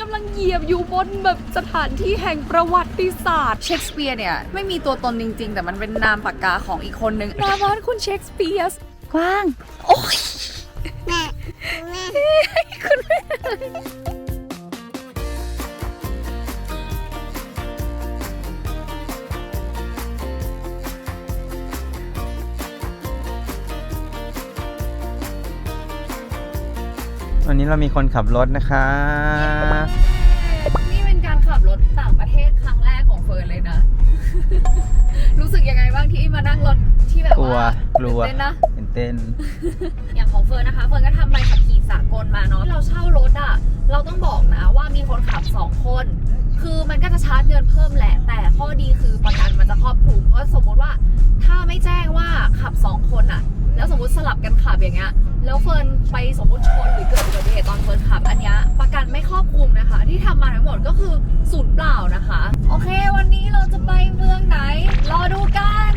ำลังเหยียบอยู่บนแบบสถานที่แห่งประวัติศาสตร์เชคสเปียร์เนี่ยไม่มีตัวตนจริงๆแต่มันเป็นนามปากกาของอีกคนนึงนามว่าคุณเชคสเปียร์กว้างโอ้ยแม่คุณแม่วันนี้เรามีคนขับรถนะคะนี่เป็นการขับรถต่างประเทศครั้งแรกของเฟิร์นเลยนะ รู้สึกยังไงบ้างที่มานั่งรถที่แบบว่ากลัวตื่นเต้นนะตื่นเต้น อย่างของเฟิร์นนะคะเฟิร์นก็ทำใบขับขี่สากลมาเนาะเราเช่ารถอ่ะเราต้องบอกนะว่ามีคนขับ2คนคือมันก็จะชาร์จเงินเพิ่มแหละแต่ข้อดีคือประกันมันจะครอบคลุมเพราะสมมติว่าถ้าไม่แจ้งว่าขับ2คนอ่ะแล้วสมมติสลับกันขับอย่างเงี้ยแล้วเฟิร์นไปสมมติชนหรือเกิดอุบัติเหตุตอนเฟิร์นขับอันเนี้ยประกันไม่ครอบคลุมนะคะที่ทำมาทั้งหมดก็คือศูนย์เปล่านะคะโอเควันนี้เราจะไปเมืองไหนรอดูกัน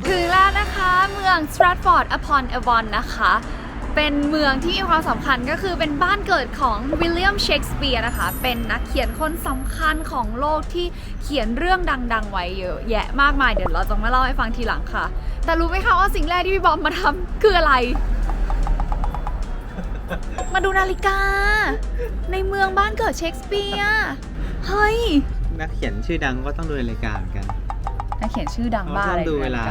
ถึงแล้วนะคะเมือง Stratford upon Avon นะคะเป็นเมืองที่มีความสำคัญก็คือเป็นบ้านเกิดของวิลเลียมเชกสเปียร์นะคะเป็นนักเขียนคนสำคัญของโลกที่เขียนเรื่องดังๆไว้เยอะแยะมากมายเดี๋ยวเราจะมาเล่าให้ฟังทีหลังค่ะแต่รู้ไหมคะว่าสิ่งแรกที่พี่บอมมาทำคืออะไร มาดูนาฬิกาในเมืองบ้านเกิดเชกสเปียร์เฮ้ย นักเขียนชื่อดังก็ต้องดูนาฬิกาเหมือนกัน นักเขียนชื่อดังบ้า ต้ อะ อง ไร ดูเวลา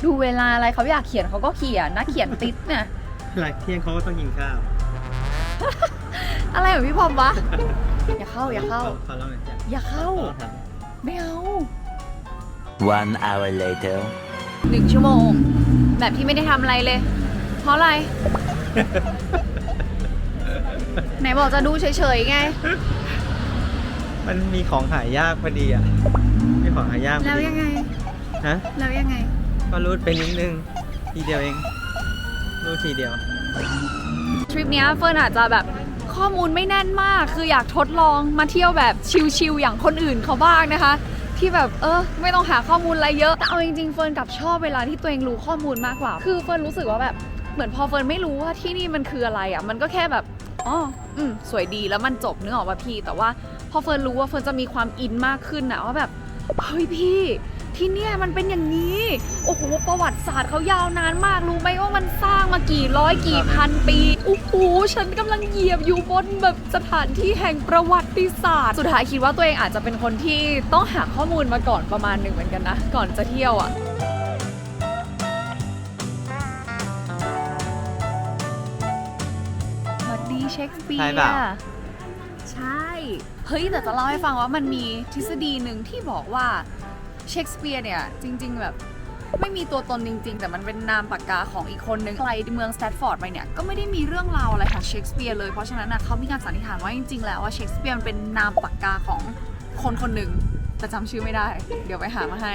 ดูเวลาอะไรเขาอยากเขียนเขาก็เขียนนักเขียนติ๊ดเนี่ย หลังเที่ยงเขาก็ต้องกินข้าว อะไรของพี่พอมวะ อย่าเข้าอย่าเข้า เขาเล่าหน่อยจ้ะ อย่าเข้าไม่เอา One hour later 1 ชั่วโมงแบบที่ไม่ได้ทำอะไรเลย เพราะอะไร ไหนบอกจะดูเฉยๆไง มันมีของหายากพอดีอ่ะมีของหายากพอดี แล้วยังไง ฮะ แล้วยังไง ก็รูดไปนิดนึงทีเดียวเองรูดทีเดียว ทริปเนี้ยเฟิร์นอาจจะแบบข้อมูลไม่แน่นมากคืออยากทดลองมาเที่ยวแบบชิลๆอย่างคนอื่นเขาบ้างนะคะที่แบบไม่ต้องหาข้อมูลอะไรเยอะแต่เอาจริงๆเฟิร์นกลับชอบเวลาที่ตัวเองรู้ข้อมูลมากกว่าคือเฟิร์นรู้สึกว่าแบบเหมือนพอเฟิร์นไม่รู้ว่าที่นี่มันคืออะไรอ่ะมันก็แค่แบบสวยดีแล้วมันจบนึกออกป่ะพี่แต่ว่าพอเฟิร์นรู้ว่าเฟิร์นจะมีความอินมากขึ้นนะว่าแบบเฮ้ยพี่ที่เนี่ยมันเป็นอย่างนี้โอ้โหประวัติศาสตร์เขายาวนานมากรู้ไหมว่ามันสร้างมากี่ร้อยกี่พันปีโอ้โหฉันกำลังเหยียบอยู่บนแบบสถานที่แห่งประวัติศาสตร์สุดท้ายคิดว่าตัวเองอาจจะเป็นคนที่ต้องหาข้อมูลมาก่อนประมาณหนึ่งเหมือนกันนะก่อนจะเที่ยวอ่ะสวัสดีเชคสเปีย ใช่เปล่า ร์ใช่เฮ้ยแต่จะเล่าให้ฟังว่ามันมีทฤษฎีหนึ่งที่บอกว่าเชคสเปียร์เนี่ยจริงๆแบบไม่มีตัวตนจริงๆแต่มันเป็นนามปากกาของอีกคนนึงใครเมืองสแตทฟอร์ดไปเนี่ยก็ไม่ได้มีเรื่องราวอะไรของเชคสเปียร์เลยเพราะฉะนั้นเขามีการสันนิษฐานว่าจริงๆแล้วว่าเชคสเปียร์เป็นนามปากกาของคนคนหนึ่งแต่จำชื่อไม่ได้เดี๋ยวไปหามาให้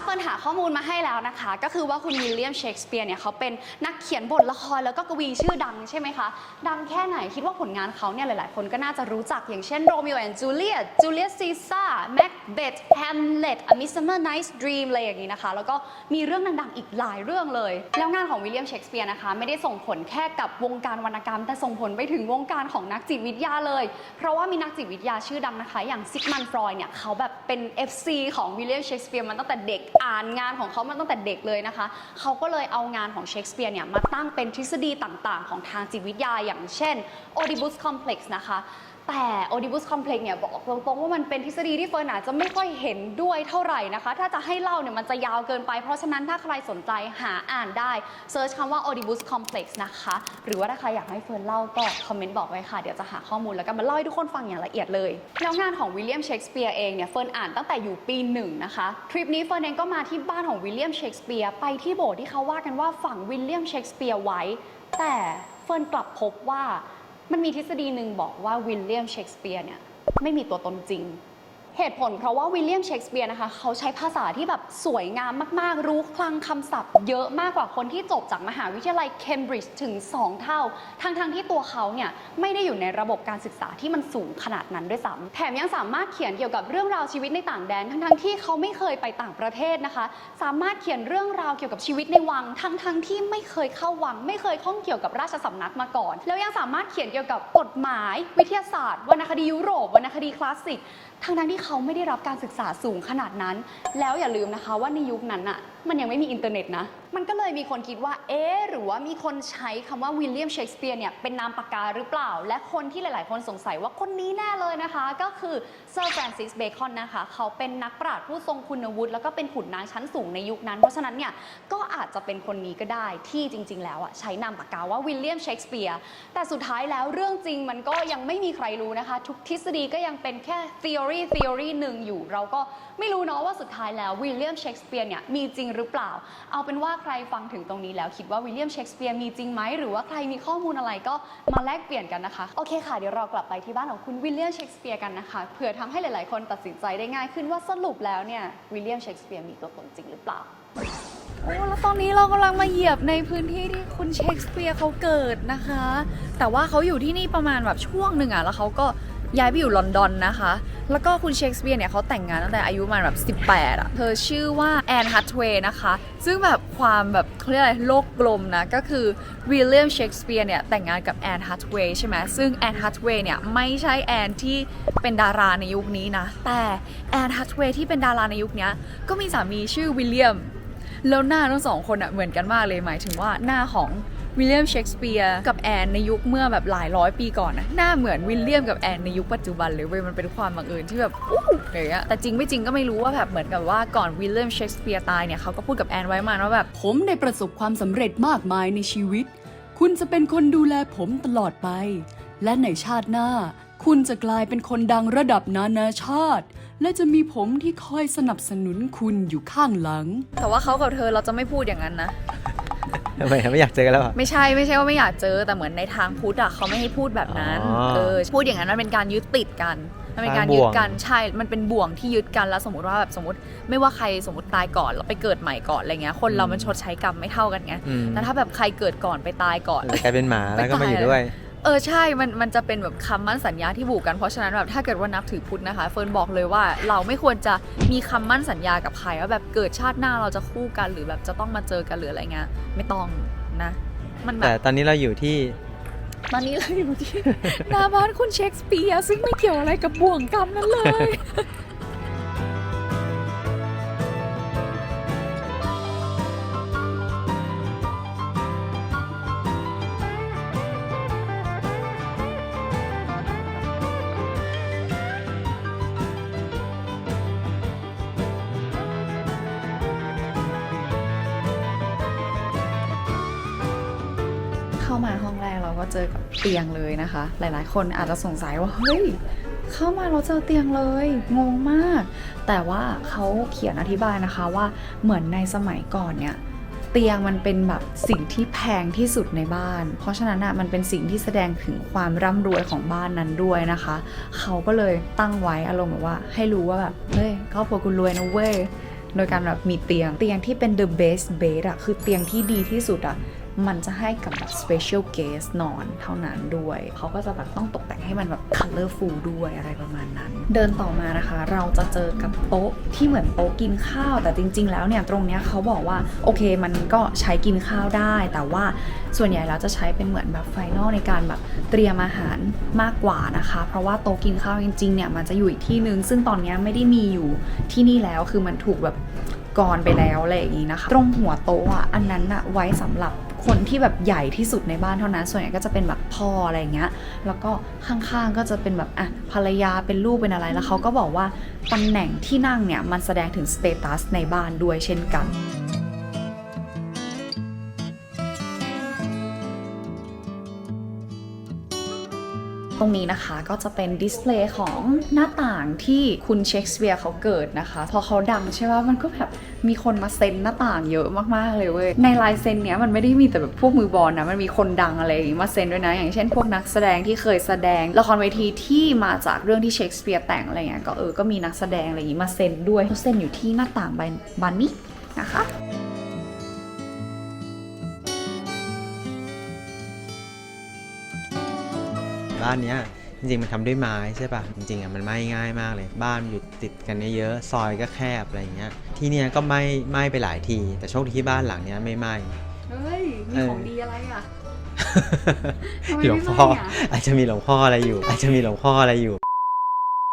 เฟิร์นหาข้อมูลมาให้แล้วนะคะก็คือว่าคุณวิลเลียมเชคสเปียร์เนี่ยเขาเป็นนักเขียนบทละครแล้วก็กวีชื่อดังใช่ไหมคะดังแค่ไหนคิดว่าผลงานเขาเนี่ยหลายๆคนก็น่าจะรู้จักอย่างเช่นโรมิโอแอนด์จูเลียตจูเลียสซีซ่าแม็กเบธแฮมเล็ตอะมิสซัมเมอร์ไนท์ดรีมอะไรอย่างนี้นะคะแล้วก็มีเรื่องดังๆอีกหลายเรื่องเลยแล้วงานของวิลเลียมเชคสเปียร์นะคะไม่ได้ส่งผลแค่กับวงการวรรณกรรมแต่ส่งผลไปถึงวงการของนักจิตวิทยาเลยเพราะว่ามีนักจิตวิทยาชื่อดังนะคะอย่างซิกมันฟรอยด์เนี่ยเขาแบบเป็น FC ของวิลเลียมเชคสเปียร์มาตั้งแต่เด็กอ่านงานของเขามาตั้งแต่เด็กเลยนะคะเขาก็เลยเอางานของเชคสเปียร์เนี่ยมาตั้งเป็นทฤษฎีต่างๆของทางจิตวิทยาอย่างเช่น Oedipus Complex นะคะแต่ Oedipus Complex เนี่ยบอกตรงๆว่ามันเป็นทฤษฎีที่เฟิร์นอาจจะไม่ค่อยเห็นด้วยเท่าไหร่นะคะถ้าจะให้เล่าเนี่ยมันจะยาวเกินไปเพราะฉะนั้นถ้าใครสนใจหาอ่านได้เซิร์ชคำว่า Oedipus Complex นะคะหรือว่าถ้าใครอยากให้เฟิร์นเล่าก็คอมเมนต์บอกไว้ค่ะเดี๋ยวจะหาข้อมูลแล้วก็มาเล่าให้ทุกคนฟังอย่างละเอียดเลยแล้วงานของวิลเลียมเชคสเปียร์เองเนี่ยเฟิร์นอ่านตั้งแต่อยู่ปี1นะคะทริปนี้เฟิร์นเองก็มาที่บ้านของวิลเลียมเชคสเปียร์ไปที่โบสถ์ที่เขาว่ากันว่าฝังวิลเลียมเชคสเปียร์ไว้แต่เฟิร์นกลับพบว่ามันมีทฤษฎีหนึ่งบอกว่าวิลเลียมเชคสเปียร์เนี่ยไม่มีตัวตนจริง เหตุผลเพราะว่าวิลเลียมเชกสเปียร์นะคะเขาใช้ภาษาที่แบบสวยงามมากๆรู้คลังคำศัพท์เยอะมากกว่าคนที่จบจากมหาวิทยาลัยเคมบริดจ์ถึง2เท่าทั้งที่ตัวเขาเนี่ยไม่ได้อยู่ในระบบการศึกษาที่มันสูงขนาดนั้นด้วยซ้ำแถมยังสามารถเขียนเกี่ยวกับเรื่องราวชีวิตในต่างแดนทั้งที่เขาไม่เคยไปต่างประเทศนะคะสามารถเขียนเรื่องราวเกี่ยวกับชีวิตในวังทั้งที่ไม่เคยเข้าวังไม่เคยข้องเกี่ยวกับราชสำนักมาก่อนแล้วยังสามารถเขียนเกี่ยวกับกฎหมายวิทยาศาสตร์วรรณคดียุโรปวรรณคดีคลาสสิกทั้งที่เขาไม่ได้รับการศึกษาสูงขนาดนั้นแล้วอย่าลืมนะคะว่าในยุคนั้นน่ะมันยังไม่มีอินเทอร์เน็ตนะมันก็เลยมีคนคิดว่าหรือว่ามีคนใช้คำว่าวิลเลียมเชกสเปียร์เนี่ยเป็นนามปากกาหรือเปล่าและคนที่หลายๆคนสงสัยว่าคนนี้แน่เลยนะคะก็คือเซอร์แฟรนซิสเบคอนนะคะเขาเป็นนักปราชญ์ผู้ทรงคุณวุฒิแล้วก็เป็นขุนนางชั้นสูงในยุคนั้นเพราะฉะนั้นเนี่ยก็อาจจะเป็นคนนี้ก็ได้ที่จริงๆแล้วใช้นามปากกาว่าวิลเลียมเชกสเปียร์แต่สุดท้ายแล้วเรื่องจริงมันก็ยังไม่มีใครรู้นะคะทุกทฤษฎีก็ยังเป็นแค่ theory หนึ่งอยู่เราก็ไม่รู้เนาะว่าสุดท้ายแล้ววิลเลียมเชกสเปียร์เนี่ยมีจริงหรือเปล่าเอาเป็นว่าใครฟังถึงตรงนี้แล้วคิดว่าวิลเลียมเชกสเปียร์มีจริงไหมหรือว่าใครมีข้อมูลอะไรก็มาแลกเปลี่ยนกันนะคะโอเคค่ะเดี๋ยวเรากลับไปที่บ้านของคุณวิลเลียมเชกสเปียร์กันนะคะเผื่อทำให้หลายๆคนตัดสินใจได้ง่ายขึ้นว่าสรุปแล้วเนี่ยวิลเลียมเชกสเปียร์มีตัวตนจริงหรือเปล่าโอ้แล้วตอนนี้เรากำลังมาเหยียบในพื้นที่ที่คุณเชคสเปียร์เขาเกิดนะคะแต่ว่าเขาอยู่ที่นี่ประมาณแบบช่วงหนึ่งอะแล้วเขาก็ย้ายไปอยู่ลอนดอนนะคะแล้วก็คุณเชคสเปียร์เนี่ยเขาแต่งงานตั้งแต่อายุประมาณแบบ18อะเธอชื่อว่าแอนฮัตเวย์นะคะซึ่งแบบความแบบเขาเรียกอะไรโลกกลมนะก็คือวิลเลียมเชคสเปียร์เนี่ยแต่งงานกับแอนฮัตเวย์ใช่ไหมซึ่งแอนฮัตเวย์เนี่ยไม่ใช่แอนที่เป็นดาราในยุคนี้นะแต่แอนฮัตเวย์ที่เป็นดาราในยุคนี้ก็มีสามีชื่อวิลเลียมแล้วหน้าทั้งสองคนอะเหมือนกันมากเลยหมายถึงว่าหน้าของวิลเลียมเชกสเปียร์กับแอนในยุคเมื่อแบบหลายร้อยปีก่อนนะหน้าเหมือนวิลเลียมกับแอนในยุคปัจจุบันเลยเว้ยมันเป็นความบังเอิญที่แบบอย่างเงี้ยแต่จริงไม่จริงก็ไม่รู้ว่าแบบเหมือนกับว่าก่อนวิลเลียมเชกสเปียร์ตายเนี่ยเขาก็พูดกับแอนไว้มาว่าแบบผมได้ประสบความสำเร็จมากมายในชีวิตคุณจะเป็นคนดูแลผมตลอดไปและในชาติหน้าคุณจะกลายเป็นคนดังระดับนานาชาติและจะมีผมที่คอยสนับสนุนคุณอยู่ข้างหลังแต่ว่าเขากับเธอเราจะไม่พูดอย่างนั้นนะทำไมไม่อยากเจอกันแล้วไม่ใช่ว่าไม่อยากเจอแต่เหมือนในทางพุทธเขาไม่ให้พูดแบบนั้นพูดอย่างนั้นมันเป็นการยึดติดกันมันเป็นการยึดกันใช่มันเป็นบ่วงที่ยึดกันแล้วสมมติว่าแบบสมมติไม่ว่าใครสมมติตายก่อนแล้วไปเกิดใหม่ก่อนอะไรเงี้ยคนเรามันชดใช้กรรมไม่เท่ากันไงแต่ถ้าแบบใครเกิดก่อนไปตายก่อนกลายเป็นหมาแล้วก็มาอยู่ด้วยใช่มันจะเป็นแบบคำมั่นสัญญาที่ผูกกันเพราะฉะนั้นแบบถ้าเกิดว่านับถือพุทธนะคะเฟิร์นบอกเลยว่าเราไม่ควรจะมีคำมั่นสัญญากับใครว่าแบบเกิดชาติหน้าเราจะคู่กันหรือแบบจะต้องมาเจอกันหรืออะไรเงี้ยไม่ต้องนะมันแบบแต่ตอนนี้เราอยู่ที่หน้าบ้านคุณเชคสเปียร์ซึ่งไม่เกี่ยวอะไรกับบ่วงกรรมนั้นเลยเข้ามาห้องแรกเราก็เจอกับเตียงเลยนะคะหลายๆคนอาจจะสงสัยว่าเฮ้ยเข้ามาเราเจอเตียงเลยงงมากแต่ว่าเขาเขียนอธิบายนะคะว่าเหมือนในสมัยก่อนเนี่ยเตียงมันเป็นแบบสิ่งที่แพงที่สุดในบ้านเพราะฉะนั้นมันเป็นสิ่งที่แสดงถึงความร่ำรวยของบ้านนั้นด้วยนะคะเขาก็เลยตั้งไว้อารมณ์แบบว่าให้รู้ว่าแบบเฮ้ยครอบครัวกูรวยนะเว้ยโดยการแบบมีเตียงที่เป็น the best bed อะคือเตียงที่ดีที่สุดอะมันจะให้กับแบบ special guest นอนเท่านั้นด้วยเขาก็จะแบบต้องตกแต่งให้มันแบบ colorful ด้วยอะไรประมาณนั้นเดินต่อมานะคะเราจะเจอกับโต๊ะที่เหมือนโต๊ะกินข้าวแต่จริงๆแล้วเนี่ยตรงเนี้ยเขาบอกว่าโอเคมันก็ใช้กินข้าวได้แต่ว่าส่วนใหญ่แล้วจะใช้เป็นเหมือนแบบไฟนอลในการแบบเตรียมอาหารมากกว่านะคะเพราะว่าโต๊ะกินข้าวจริงๆเนี่ยมันจะอยู่อีกที่นึงซึ่งตอนนี้ไม่ได้มีอยู่ที่นี่แล้วคือมันถูกแบบก่อนไปแล้วอะไรอย่างนี้นะคะตรงหัวโต๊ะอันนั้นไว้สำหรับคนที่แบบใหญ่ที่สุดในบ้านเท่านั้นส่วนใหญ่ก็จะเป็นแบบพ่ออะไรเงี้ยแล้วก็ข้างๆก็จะเป็นแบบภรรยาเป็นลูกเป็นอะไรแล้วเขาก็บอกว่าตำแหน่งที่นั่งเนี่ยมันแสดงถึงสเตตัสในบ้านด้วยเช่นกันต ตรงนี้นะคะก็จะเป็นดิสเพลย์ของหน้าต่างที่คุณเชคสเปียร์เขาเกิดนะคะพอเขาดังใช่ไหมมันก็แบบมีคนมาเซ็นหน้าต่างเยอะมากๆเลยเว้ยในลายเซ็นเนี้ยมันไม่ได้มีแต่แบบพวกมือบอลนะมันมีคนดังอะไรอย่างงี้มาเซ็นด้วยนะอย่างเช่นพวกนักแสดงที่เคยแสดงละครเวทีที่มาจากเรื่องที่เชคสเปียร์แต่งอะไรเงี้ยก็มีนักแสดงอะไรอย่างงี้มาเซ็นด้วยเขาเซ็นอยู่ที่หน้าต่างบานนี้นะคะบ้านเนี้ยจริงๆมันทำด้วยไม้ใช่ป่ะจริงๆอ่ะมันไหม้ง่ายมากเลยบ้านอยู่ติดกันเยอะๆซอยก็แคบอะไรอย่างเงี้ยที่เนี้ยก็ไหม้ไปหลายทีแต่โชคดีที่บ้านหลังเนี้ยไม่ไหม้ เฮ้ยมีของดีอะไรอ่ะ ทำไม หลวง ไม่ พ่อ ไหม้อะ อาจจะมีหลวงพ่ออะไรอยู่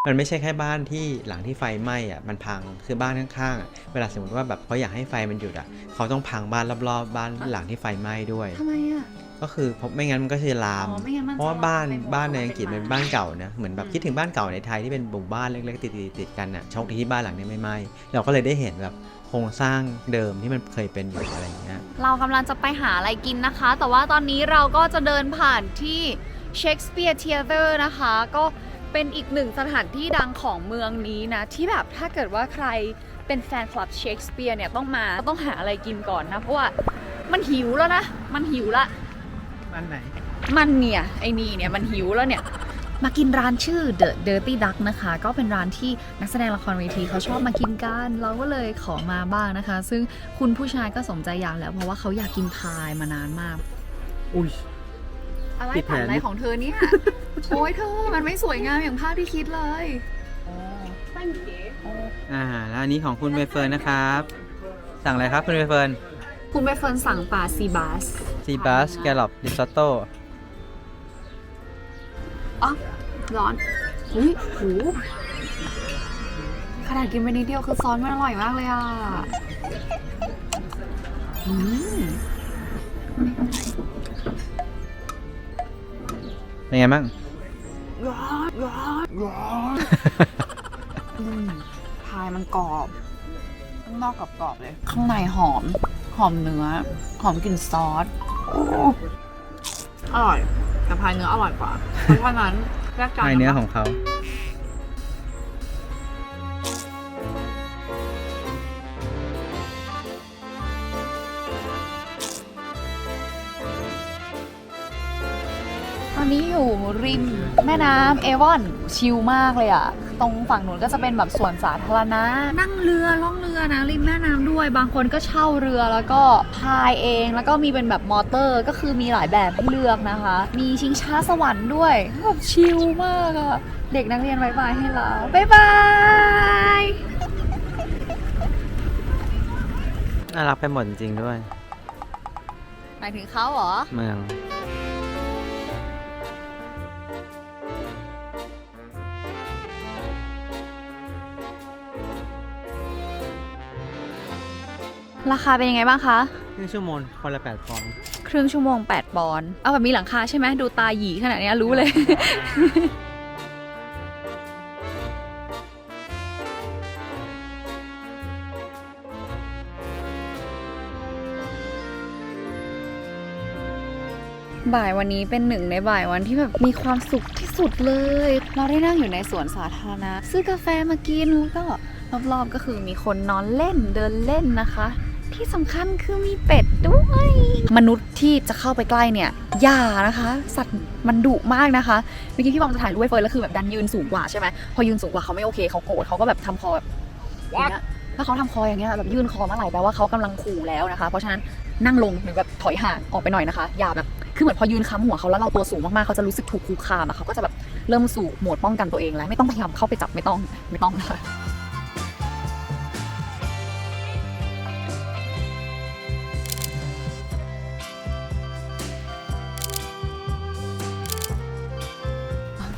มันไม่ใช่แค่บ้านที่หลังที่ไฟไหม้อ่ะมันพังคือบ้านข้างๆอ่ะเวลาสมมติว่าแบบเขาอยากให้ไฟมันหยุดอ่ะเขาต้องพังบ้านรอบๆบ้านหลังที่ไฟไหม้ด้วย ทำไมอ่ะ ก็คือเพราะไม่งั้นมันก็จะลาม อ๋อไม่งั้นมันจะ เพราะว่าบ้าน ลามไปหมด บ้านในอังกฤษ เป็ เป็น น ไม้ บ้านเก่านะเหมือนแบบคิดถึงบ้านเก่าในไทยที่เป็นหมู่บ้านเล็กๆติดกันน่ะโชคดีที่บ้านหลังนี้ไม่ไหม้เราก็เลยได้เห็นแบบโครงสร้างเดิมที่มันเคยเป็นอยู่อะไรอย่างเงี้ย เรากำลังจะไปหาอะไรกินนะคะ แต่ว่าตอนนี้เราก็จะเดินผ่านที่ Shakespeare Theatre นะคะ ก็เป็นอีกหนึ่งสถานที่ดังของเมืองนี้นะ ที่แบบถ้าเกิดว่าใครเป็นแฟนคลับเชคสเปียร์เนี่ยต้องมาต้องหาอะไรกินก่อนนะ เพราะว่ามันหิวแล้วนะ มันหิวละ บ้านไหน มันเนี่ยไอ้นี่เนี่ยมันหิวแล้วเนี่ย มากินร้านชื่อ The Dirty Duck นะคะ ก็เป็นร้านที่นักแสดงละครเวทีเขาชอบมากินกัน เราก็เลยขอมาบ้างนะคะ ซึ่งคุณผู้ชายก็สมใจอยากแล้ว เพราะว่าเขาอยากกินพายมานานมาก อุ้ย อะไร ติดแผ ฝัน น อะไรของเธอเนี่ย โอ้ยเธอมันไม่สวยงามอย่างภาพที่คิดเลยโอ้ แล้วอันนี้ของคุณใบเฟิร์นนะครับ สั่งอะไรครับคุณใบเฟิร์น คุณใบเฟิร์นสั่งปลาซีบาส ซีบัสแกลลอปริซอตโต้ อ๋อร้อนอุ้ยโหขนาดกินไปนิดเดียวคือซอสมันอร่อยมากเลยอ่ะอืม เป็นไงบ้าง พายมันกรอบข้างนอกกรอบๆเลย ข้างในหอมเนื้อ หอมกลิ่นซอสอร่อยแต่พายเนื้ออร่อยกว่า เพราะฉะนั้นแยกจาน ให้เนื้อของเขา ตอนนี้อยู่ริมแม่น้ำเอวอนชิลมากเลยอ่ะ ตรงฝั่งนู้นก็จะเป็นแบบสวนสาธารณะนั่งเรือล่องเรือนะริมแม่น้ำด้วย บางคนก็เช่าเรือแล้วก็พายเองแล้วก็มีเป็นแบบมอเตอร์ก็คือมีหลายแบบให้เลือกนะคะ มีชิงช้าสวรรค์ด้วยแบบชิลมากอะเด็กนักเรียนบายบายให้เราบายบาย น่ารักไปหมดจริงๆด้วย หมายถึงเขาเหรอ เมือง ราคาเป็นยังไงบ้างคะ ครึ่งชั่วโมงคนละ8 ปอนด์ ครึ่งชั่วโมง8 ปอนด์เอาแบบมีหลังคาใช่ไหมดูตาหยีขนาดเนี้ยรู้เลย บ่ายวันนี้เป็นหนึ่งในบ่ายวันที่แบบมีความสุขที่สุดเลย เราได้นั่งอยู่ในสวนสาธารณะซื้อกาแฟมากินแล้วก็รอบๆก็คือมีคนนอนเล่นเดินเล่นนะคะ ที่สำคัญคือมีเป็ดด้วย มนุษย์ที่จะเข้าไปใกล้เนี่ยอย่านะคะ สัตว์มันดุมากนะคะเมื่อกี้พี่บอมจะถ่ายรูปไว้เฟิร์นแล้วคือแบบดันยืนสูงกว่าใช่ไหมพอยืนสูงกว่าเขาไม่โอเคเขาโกรธเขาก็แบบทำคอแบบอย่างเงี้ยถ้าเขาทำคออย่างเงี้ยแบบยื่นคอเมื่อไหร่แปลว่าเขากำลังขู่แล้วนะคะ เพราะฉะนั้นนั่งลงหรือแบบถอยห่างออกไปหน่อยนะคะอย่าแบบคือเหมือนพอยืนค้ำหัวเขาแล้วเราตัวสูงมากๆเขาจะรู้สึกถูกคุกคามอะเขาก็จะแบบเริ่มสู่โหมดป้องกันตัวเองแล้วไม่ต้องพยายามเข้าไปจับไม่ต้องนะคะ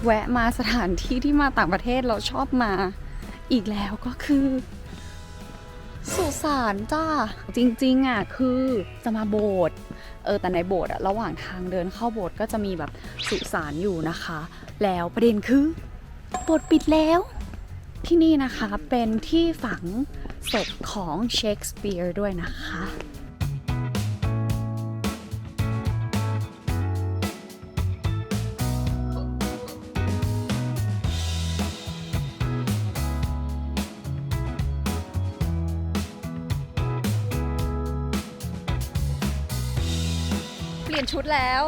แวะมาสถานที่ที่มาต่างประเทศเราชอบมาอีกแล้วก็คือสุสานจ้าจริงๆอ่ะคือจะมาโบสถ์แต่ในโบสถ์อ่ะระหว่างทางเดินเข้าโบสถ์ก็จะมีแบบสุสานอยู่นะคะ แล้วประเด็นคือโบสถ์ปิดแล้วที่นี่นะคะเป็นที่ฝังศพของเชคสเปียร์ด้วยนะคะ ลี่ยนชุดแล้ว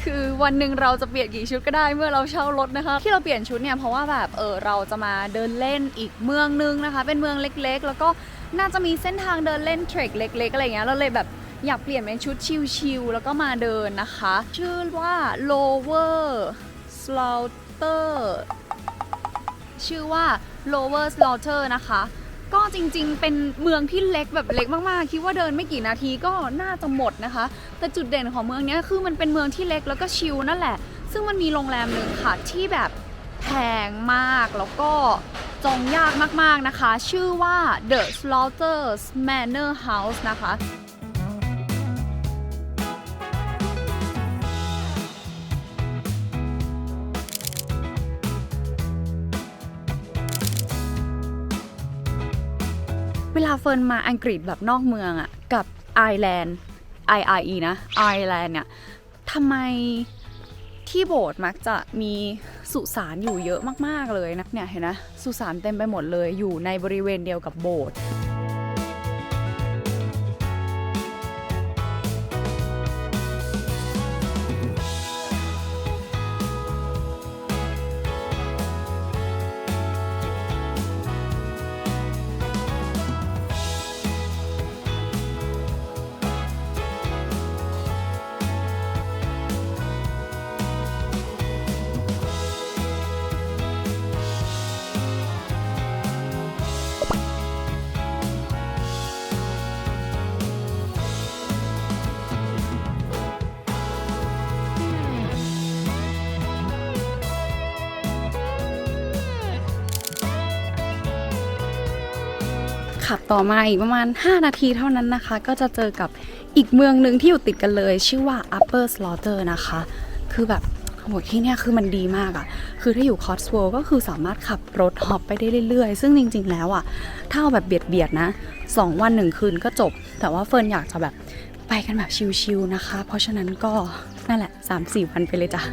คือวันหนึ่งเราจะเปลี่ยนกี่ชุดก็ได้เมื่อเราเช่ารถนะคะที่เราเปลี่ยนชุดเนี่ยเพราะว่าแบบเราจะมาเดินเล่นอีกเมืองนึงนะคะเป็นเมืองเล็กๆแล้วก็น่าจะมีเส้นทางเดินเล่นเทรคเล็กๆอะไรเงี้ยเราเลยแบบอยากเปลี่ยนเป็นชุดชิลๆแล้วก็มาเดินนะคะชื่อว่า Lower Slaughter ชื่อว่า Lower Slaughter นะคะก็จริงๆเป็นเมืองที่เล็กแบบเล็กมากๆคิดว่าเดินไม่กี่นาทีก็น่าจะหมดนะคะแต่จุดเด่นของเมืองนี้คือมันเป็นเมืองที่เล็กแล้วก็ชิลนั่นแหละซึ่งมันมีโรงแรมหนึ่งค่ะที่แบบแพงมากแล้วก็จองยากมากๆนะคะชื่อว่า The Slaughters Manor House นะคะเวลาเฟิร์นมาอังกฤษแบบนอกเมืองอะกับไอร์แลนด์ IRE นะไอร์แลนด์เนี่ยทำไมที่โบสถ์มักจะมีสุสานอยู่เยอะมากๆเลยนะเนี่ยเห็นนะสุสานเต็มไปหมดเลยอยู่ในบริเวณเดียวกับโบสถ์ขับต่อมาอีกประมาณ5นาทีเท่านั้นนะคะก็จะเจอกับอีกเมืองหนึ่งที่อยู่ติดกันเลยชื่อว่า Upper Slaughter นะคะคือแบบโหที่เนี่ยคือมันดีมากอะคือถ้าอยู่คอสโวลก็คือสามารถขับรถฮอปไปได้เรื่อยๆซึ่งจริงๆแล้วอะถ้าเอาแบบเบียดๆนะ2 วัน 1 คืนก็จบแต่ว่าเฟิร์นอยากจะแบบไปกันแบบชิลๆนะคะเพราะฉะนั้นก็นั่นแหละ 3-4 วันไปเลยจ้ะ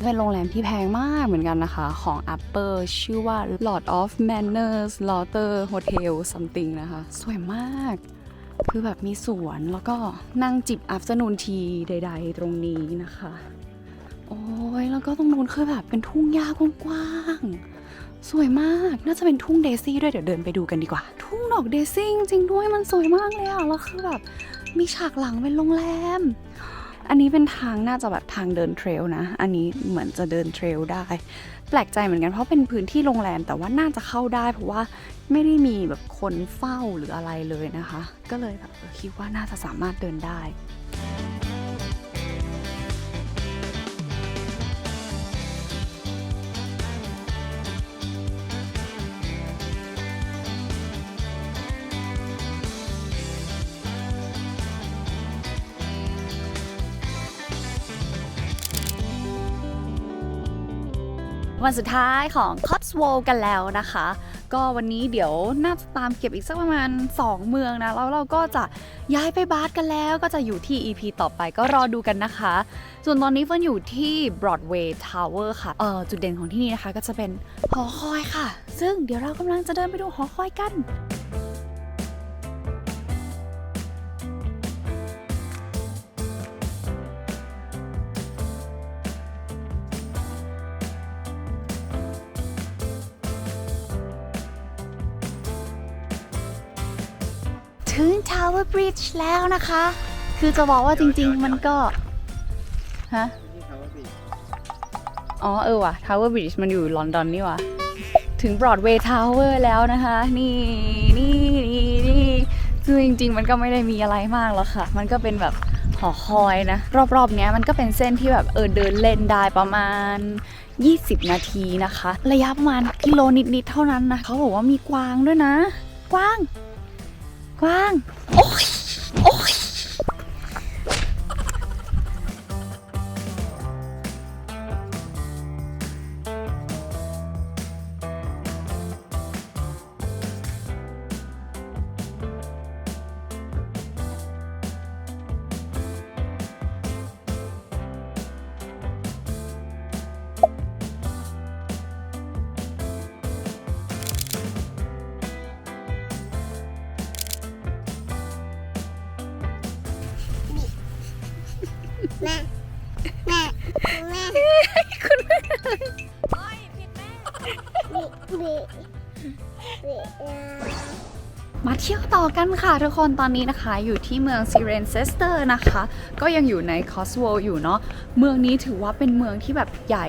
เป็นโรงแรมที่แพงมากเหมือนกันนะคะของ Upper ชื่อว่า Lord of Manor Slaughter Hotel something นะคะสวยมากคือแบบมีสวนแล้วก็นั่งจิบ afternoon tea ใดๆตรงนี้นะคะโอ้ยแล้วก็ตรงนู้นคือแบบเป็นทุ่งหญ้ากว้างๆสวยมากน่าจะเป็นทุ่งเดซี่ด้วยเดี๋ยวเดินไปดูกันดีกว่าทุ่งดอกเดซี่จริงๆด้วยมันสวยมากเลยอะแล้วคือแบบมีฉากหลังเป็นโรงแรมอันนี้เป็นทางน่าจะแบบทางเดินเทรลนะอันนี้เหมือนจะเดินเทรลได้แปลกใจเหมือนกันเพราะเป็นพื้นที่โรงแรมแต่ว่าน่าจะเข้าได้เพราะว่าไม่ได้มีแบบคนเฝ้าหรืออะไรเลยนะคะก็เลยแบบคิดว่าน่าจะสามารถเดินได้วันสุดท้ายของคอตสโวลกันแล้วนะคะก็วันนี้เดี๋ยวน่าจะตามเก็บอีกสักประมาณ2เมืองนะแล้วเราก็จะย้ายไปบาสกันแล้วก็จะอยู่ที่ EP ต่อไปก็รอดูกันนะคะส่วนตอนนี้เฟิร์นอยู่ที่ Broadway Tower ค่ะจุดเด่นของที่นี่นะคะก็จะเป็นหอคอยค่ะซึ่งเดี๋ยวเรากำลังจะเดินไปดูหอคอยกันถึง Tower Bridge แล้วนะคะคือจะบอกว่าจริงๆมันก็ฮะอ๋อว่ะ Tower Bridge มันอยู่ลอนดอนนี่ว่ะถึง Broadway Tower แล้วนะคะนี่คือจริงๆมันก็ไม่ได้มีอะไรมากหรอกค่ะมันก็เป็นแบบหอคอยนะรอบๆเนี้ยมันก็เป็นเส้นที่แบบเดินเล่นได้ประมาณ20นาทีนะคะระยะประมาณกิโลนิดๆเท่านั้นนะเขาบอกว่ามีกวางด้วยนะกวางโอ๊ย แม่แม่แม่ คุณแม่ บีบี มาเที่ยวต่อกันค่ะทุกคนตอนนี้นะคะอยู่ที่เมืองซิเรนเซสเตอร์นะคะก็ยังอยู่ในคอสโวอยู่เนาะเมืองนี้ถือว่าเป็นเมืองที่แบบใหญ่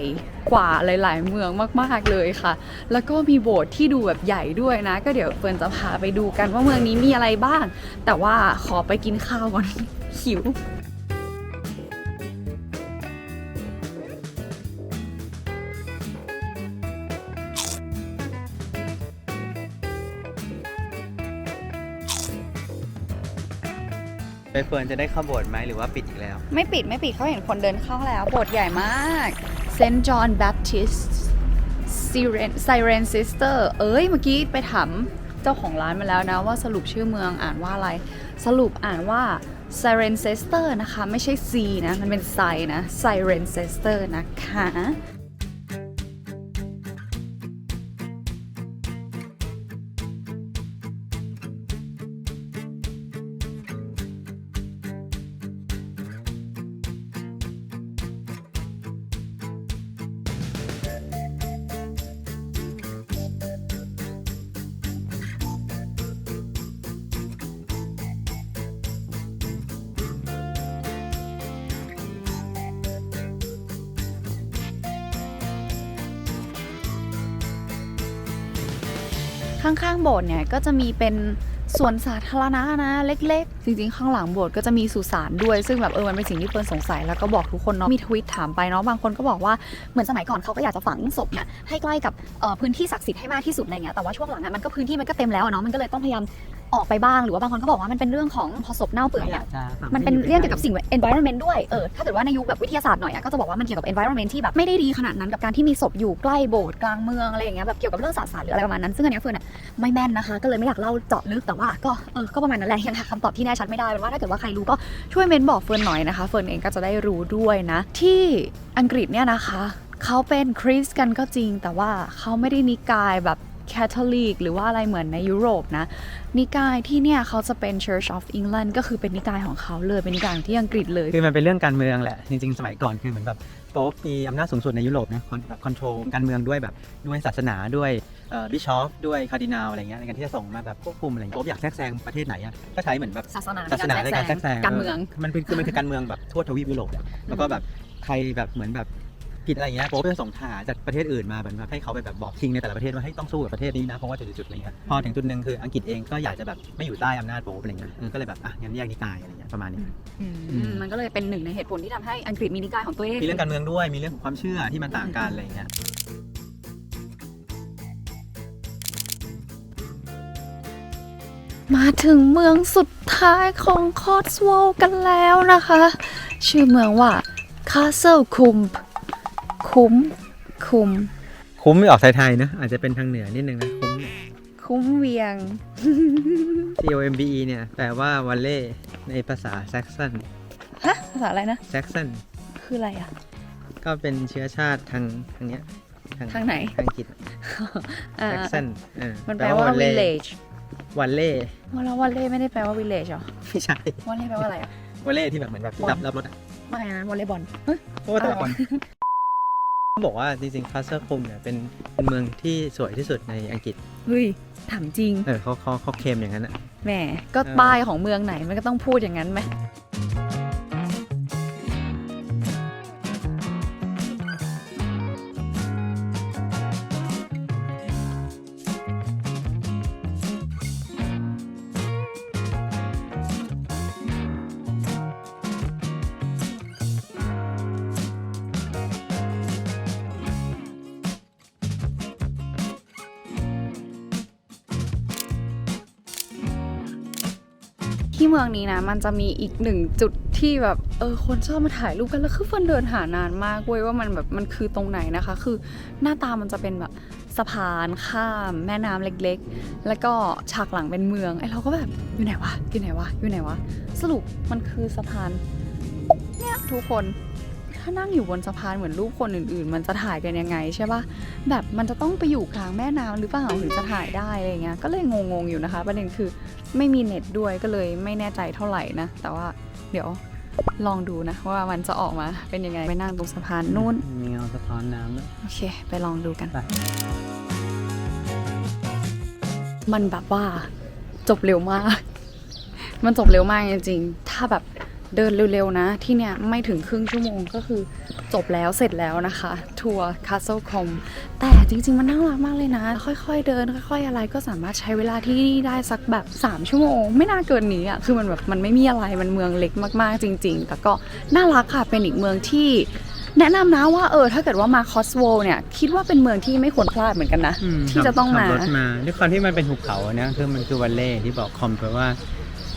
กว่าหลายๆเมืองมากๆเลยค่ะแล้วก็มีโบสถ์ที่ดูแบบใหญ่ด้วยนะก็เดี๋ยวเฟิร์นจะพาไปดูกันว่าเมืองนี้มีอะไรบ้าง แต่ว่าขอไปกินข้าวก่อน หิวไปเฟิร์นจะได้เข้าโบสถ์ไหมหรือว่าปิดอีกแล้ว ไม่ปิดเขาเห็นคนเดินเข้าแล้วโบสถ์ใหญ่มากเซนต์จอห์นแบปทิสต์ไซเรนซิสเตอร์เมื่อกี้ไปถามเจ้าของร้านมาแล้วนะว่าสรุปชื่อเมืองอ่านว่าอะไรสรุปอ่านว่าไซเรนซิสเตอร์นะคะไม่ใช่ C นะมันเป็นไซนะไซเรนซิสเตอร์นะคะข้างๆโบสถ์เนี่ยก็จะมีเป็นสวนสาธารณะนะเล็กๆจริงๆข้างหลังโบสถ์ก็จะมีสุสานด้วยซึ่งแบบมันเป็นสิ่งที่เฟิร์นสงสัยแล้วก็บอกทุกคนเนาะมีทวิตถามไปเนาะบางคนก็บอกว่าเหมือนสมัยก่อนเขาก็อยากจะฝังศพเนี่ยให้ใกล้กับพื้นที่ศักดิ์สิทธิ์ให้มากที่สุดอะไรเงี้ยแต่ว่าช่วงหลังมันก็พื้นที่มันก็เต็มแล้วเนาะมันก็เลยต้องพยายามออกไปบ้างหรือว่าบางคนก็บอกว่ามันเป็นเรื่องของพอศพเน่าเปื่อยอะมันเป็นเรื่องเกี่ยวกับสิ่ง environment ด้วยถ้าเกิดว่าในยุคแบบวิทยาศาสตร์หน่อยก็จะบอกว่ามันเกี่ยวกับ environment ที่แบบไม่ได้ดีขนาดนั้นกับการที่มีศพอยู่ใกล้โบสถ์กลางเมืองอะไรอย่างเงี้ยแบบเกี่ยวกับเรื่องศาสนาหรืออะไรประมาณนั้นซึ่งอันนี้เฟิร์นไม่แม่นนะคะก็เลยไม่อยากเล่าเจาะลึกแต่ว่าก็ประมาณนั้นแหละยังหาคำตอบที่แน่ชัดไม่ได้เป็นว่าถ้าเกิดว่าใครรู้ก็ช่วยเมนบอกเฟิร์นหน่อยนะคะเฟิร์นเองก็จะได้รู้ด้วยนะที่อังกฤษเนี่ยนะคะเขาเป็นคริสต์กันก็จริงแต่ว่าเขาไม่ได้นิกายแบบแคทอลิกหรือว่าอะไรเหมือนในยุโรปนะนิกายที่เนี่ยเขาจะเป็น Church of England ก็คือเป็นนิกายของเขาเลยเป็นนิกายที่อังกฤษเลยคือมันเป็นเรื่องการเมืองแหละจริงๆสมัยก่อนคือเหมือนแบบโป๊ปมีอำนาจสูงสุดในยุโรปนะคอนโทรลการเมืองด้วยแบบด้วยศาสนาด้วยบิชอปด้วยคาร์ดินัลอะไรเงี้ยในการที่จะส่งมาแบบควบคุมอะไรโป๊ปอยากแทรกแซงประเทศไหนก็ใช้เหมือนแบบศาสนาในการแทรกแซงการเมืองมันคือการเมืองแบบทั่วทวีปยุโรปแล้วก็แบบใครแบบเหมือนแบบผิดอะไรเงี้ยโป๊ปจะส่งทหารจากประเทศอื่นมาเหมือนแบบให้เขาไปแบบบอกคิงในแต่ละประเทศว่าให้ต้องสู้กับประเทศนี้นะเพราะว่าจุดๆอะไรเงี้ยพอถึงจุดนึงคืออังกฤษเองก็อยากจะแบบไม่อยู่ใต้อำนาจโป๊ปอะไรเงี้ยก็เลยแบบงั้นแยกนิกายอะไรเงี้ยประมาณนี้มันก็เลยเป็นหนึ่งในเหตุผลที่ทำให้อังกฤษมีนิกายของตัวเองมีเรื่องการเมืองด้วยมีเรื่องของความเชื่อที่มันต่างกันอะไรเงี้ยมาถึงเมืองสุดท้ายของคอสโวลด์กันแล้วนะคะชื่อเมืองว่า Castleคุ้มไม่ออกไทยๆนะอาจจะเป็นทางเหนือนิดนึงนะคุ้มเวียง COMBE เนี่ยแปลว่าวัลเล่ในภาษาแซกซันฮะภาษาอะไรนะแซกซันคืออะไรอ่ะก็เป็นเชื้อชาติทางเนี้ยทางไหนทางอังกฤษแซกซันมันแปลว่า village วัลเล่แล้ววัลเล่ไม่ได้แปลว่า village หรอไม่ใช่วัลเล่แปลว่าอะไรอ่ะวัลเล่ที่แบบเหมือนแบบรับรถไม่นั้นวอลเลย์บอลโอ้แต่ละคนเขาบอกว่าจริงๆคาสเซิลคุมเนี่ยเป็นเมืองที่สวยที่สุดในอังกฤษเฮ้ยถามจริงเขาเคลมอย่างนั้นอะแหมก็ป้ายของเมืองไหนมันก็ต้องพูดอย่างนั้นไหมที่เมืองนี้นะมันจะมีอีกหนึ่งจุดที่แบบคนชอบมาถ่ายรูปกันแล้วคือเฟิร์นเดินหานานมากเว้ยว่ามันแบบมันคือตรงไหนนะคะคือหน้าตามันจะเป็นแบบสะพานข้ามแม่น้ำเล็กๆแล้วก็ฉากหลังเป็นเมืองไอ้เราก็แบบอยู่ไหนวะสรุปมันคือสะพานเนี่ยทุกคนถ้านั่งอยู่บนสะพานเหมือนรูปคนอื่นๆมันจะถ่ายกันยังไงใช่ปะแบบมันจะต้องไปอยู่กลางแม่น้ำหรือเปล่าถึงจะถ่ายได้อะไรเงี้ยก็เลยงงๆอยู่นะคะประเด็นคือไม่มีเน็ตด้วยก็เลยไม่แน่ใจเท่าไหร่นะแต่ว่าเดี๋ยว ลองดูนะว่ามันจะออกมาเป็นยังไงไปนั่งตรงสะพานนู่น มีเงาสะท้อนน้ำด้วย โอเค ไปลองดูกัน ไป มันแบบว่าจบเร็วมาก มันจบเร็วมากจริงๆ ถ้าแบบเดินเร็วๆนะ ที่เนี่ยไม่ถึงครึ่งชั่วโมงก็คือจบแล้วเสร็จแล้วนะคะ ทัวร์ Castle Com แต่จริงๆ มันน่ารักมากเลยนะ ค่อยๆเดินค่อยๆอะไรก็สามารถใช้เวลาที่นี่ได้สักแบบ3ชั่วโมงไม่น่าเกินนี้อ่ะคือมันแบบมันไม่มีอะไรมันเมืองเล็กมากๆจริงๆแต่ก็น่ารักค่ะเป็นอีกเมืองที่แนะนำนะว่าถ้าเกิดว่ามาคอสโวเนี่ยคิดว่าเป็นเมืองที่ไม่ควรพลาดเหมือนกันนะที่จะต้องมา ขับรถมาด้วยความที่มันเป็นหุบเขาเนี่ยคือมันคือวันเล่ที่บอกคอมเพราะว่า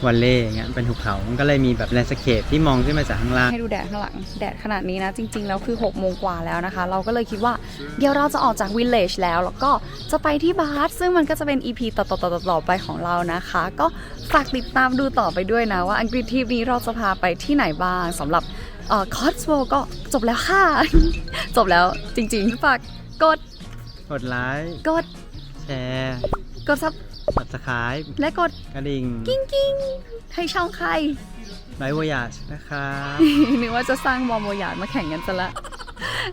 วันเล่อย่างเงี้ยเป็นหุบเขามันก็เลยมีแบบแลนด์สเคปที่มองขึ้นมาจากข้างล่าง ให้ดูแดดข้างหลังแดดขนาดนี้นะจริงๆแล้วคือ6โมงกว่าแล้วนะคะเราก็เลยคิดว่าเดี๋ยวเราจะออกจากวิลเลจแล้วก็จะไปที่บาร์ซึ่งมันก็จะเป็น EP ต่อๆไปของเรานะคะก็ฝากติดตามดูต่อไปด้วยนะว่าอังกฤษทริปนี้เราจะพาไปที่ไหนบ้างสำหรับคอสโวก็จบแล้วค่ะ จบแล้วจริงๆฝากกด ไลค์ กด แชร์ กดซับ Subscribe และกด กระดิ่ง กิ้งให้ช่องใคร ไลฟ์วอยาชนะครับ นึกว่าจะสร้างมอมโมยาดมาแข่งกันซะละ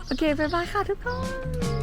โอเค บ๊ายบายค่ะทุกคน